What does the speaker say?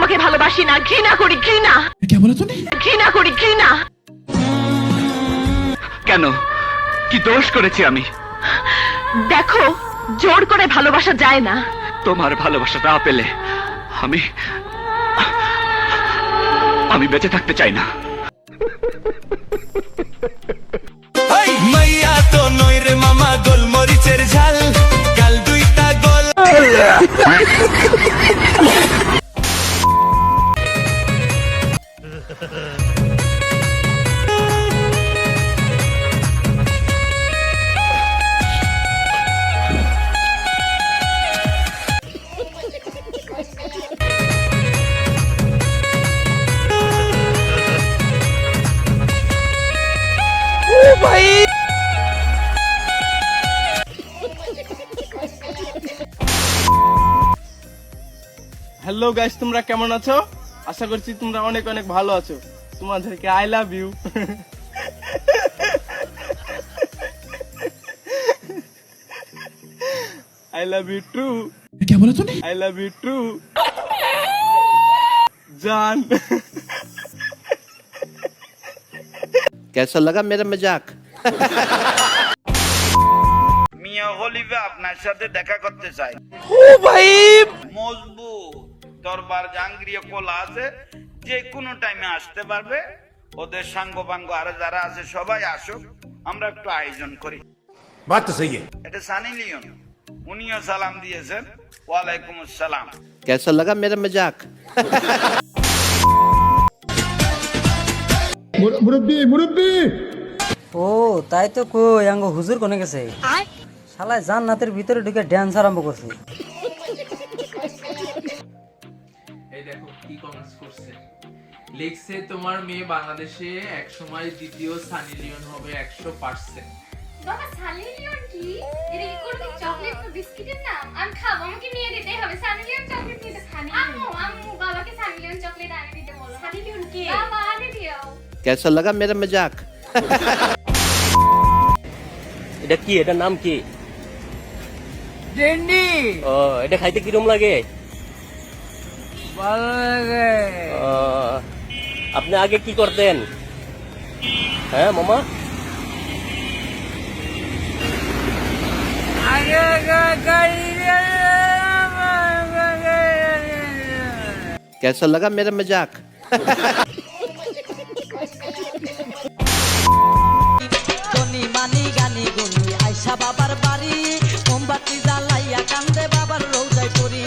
তোমাকে ভালোবাসি না, ঘৃণা করি, ঘৃণা। क्या बोला तूने? ঘৃণা করি, ঘৃণা। কেন, কি দোষ করেছি আমি? দেখো, জোর করে ভালোবাসা যায় না। তোমার ভালোবাসা না পেলে আমি আমি বেঁচে থাকতে চাই না। মাইয়া তো নই রে মামা, গোলমরিচের ঝাল, গাল দুইটা গোল। হ্যালো গাইস, তোমরা কেমন আছো? আশা করছি তোমরা অনেক অনেক ভালো আছো। তোমাদেরকে I love you. I love you too. क्या बोला तूने? আই লাভ ইউ টু জান। कैसा लगा मेरा मजाक? মিয়া খলিফা আপনার সাথে দেখা করতে চাই। ও ভাই, মজবুত দরবার জাহাঙ্গীর কোলা আছে, যে কোনো টাইমে আসতে পারবে। ওদের সাঙ্গ পাঙ্গ আর যারা আছে সবাই আসুক, আমরা একটু আয়োজন করি। বাত তো সহি है। এটা সানি লিওন, উনিও সালাম দিয়েছেন। ওয়ালাইকুম আসসালাম। कैसा लगा मेरा मजाक? ও তাই তো কই আঙ্গ হুজুর কোনে গেছে? শালা জান্নাতের ভিতরে ঢুকে ড্যান্স আরম্ভ করছে। এই দেখো কি কমেন্টস করছে, লিখছে তোমার মেয়ে বাংলাদেশে একসময় দ্বিতীয় সানি লিওন হবে 100%। বাবা সানি লিওন কি? এটা কি কোন চকলেট বা বিস্কিটের নাম? আমি খাবো, আমাকে নিয়ে দিতে হবে সানি লিওন চকলেট নিতে। আম্মু আম্মু বাবাকে সানি লিওন চকলেট আনে দিতে বলো। সানি লিওন কে? বাবা আনে দিও। कैसा लगा मेरा मजाक? এটা কি? এটার নাম কি? ডেন্ডি। ও এটা খাইতে কিরম লাগে? ভালো লাগে। আপনি আগে কি করতেন? হ্যাঁ মামা, कैसा लगा मेरा मजाक? গনি মানি গানি গুনি আয়শা বাবার বাড়ি, মোমবাতি জ্বালাইয়া কান্দে বাবার রোজায় পড়ি।